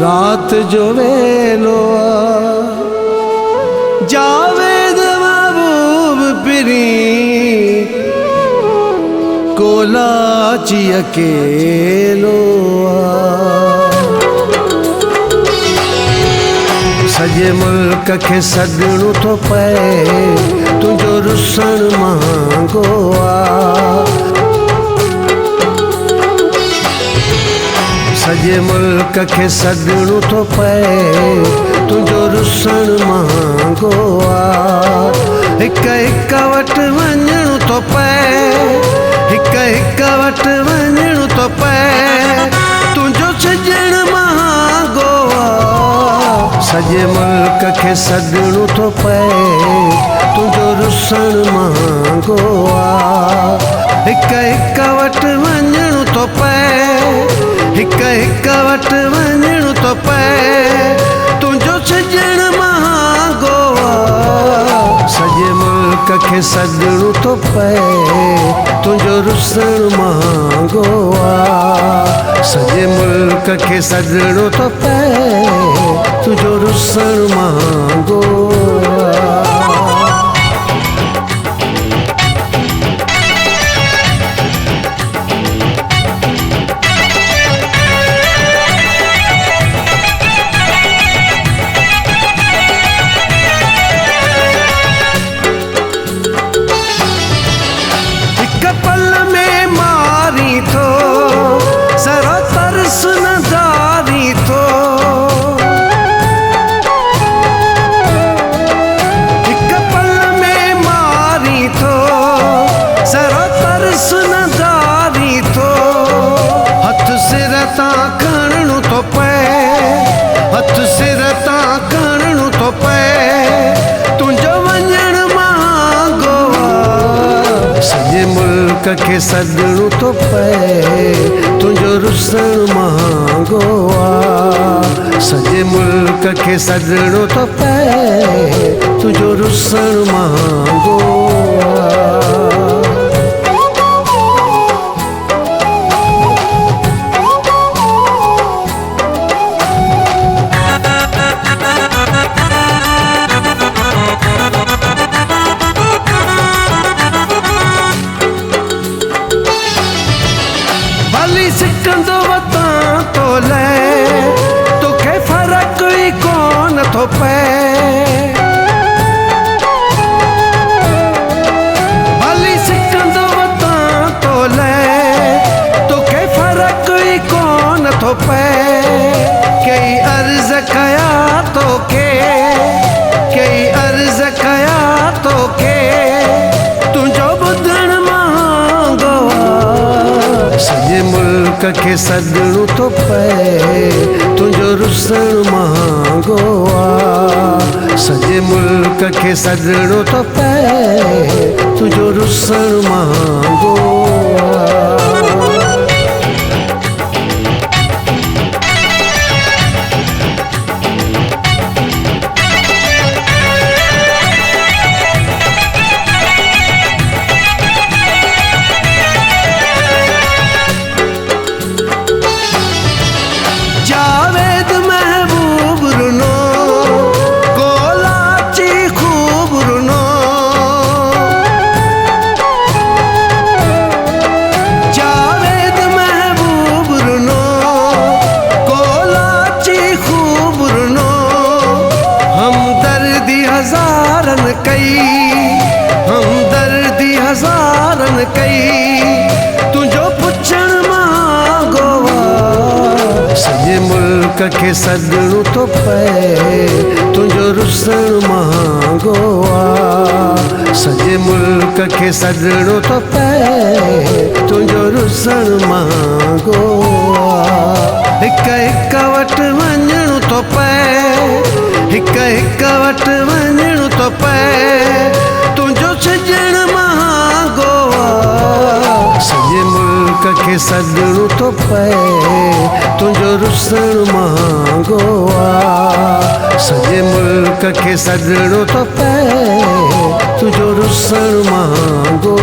रात जो वेलो जावेद महबूब पिरी कोलाची अकेलो सजे मुल्क के सदणु तो पे तुझो रुसण महांगो सजे मुल्क के सदणु तो पे तुझो रुसण महांगो हिक हिक वट वञणु तो पे हिक हिक वट वञणु तो पे तुझो सजण महांगो सजे मुल्क के सदणु तो पे तुझो रुसण महांगो हिक हिक वट वञणु तो पे हिक हिक वट वञणु तो पे तुझो सजण महांगो सजे मुल्क के सदणु तो पे तुझो रुसण महांगो सजे मुल्क के सदणु तो पे तुझो रुसण महांगो के सदणु तो पे तुझो रुसण महांगो सजे मुल्क के सदणु तो पे तुझो रुसण महांगो सिकंदो वता तो ले तोखे फर्क ही कोन थो पे भली सिकंदो वता तो ले तोखे फर्क ही कोन थो पे कई अर्ज कया तोखे कई अर्ज कया तोखे तुझो बुधण महांगो सजे मुल्क के सदणु तो पे तुझो रुसण महांगो सजे मुल्क के सदणु तो पे तुझो रुसण महांगो हमदर्दी हज़ारन कई तुझो पुछण महांगो सजे मुल्क के सदणु तो पे तुझो रुसण महांगो सजे मुल्क के सदणु तो पे तुझो रुसण महांगो हिक हिक वट वञणु तो पे हिक हिक वट वञणु तो पे तुझो सजण महांगो सजे मुल्क के सदणु तो पे तुझो रुसण महांगो सजे मुल्क के सदणु तो पे तुझो रुसण महांगो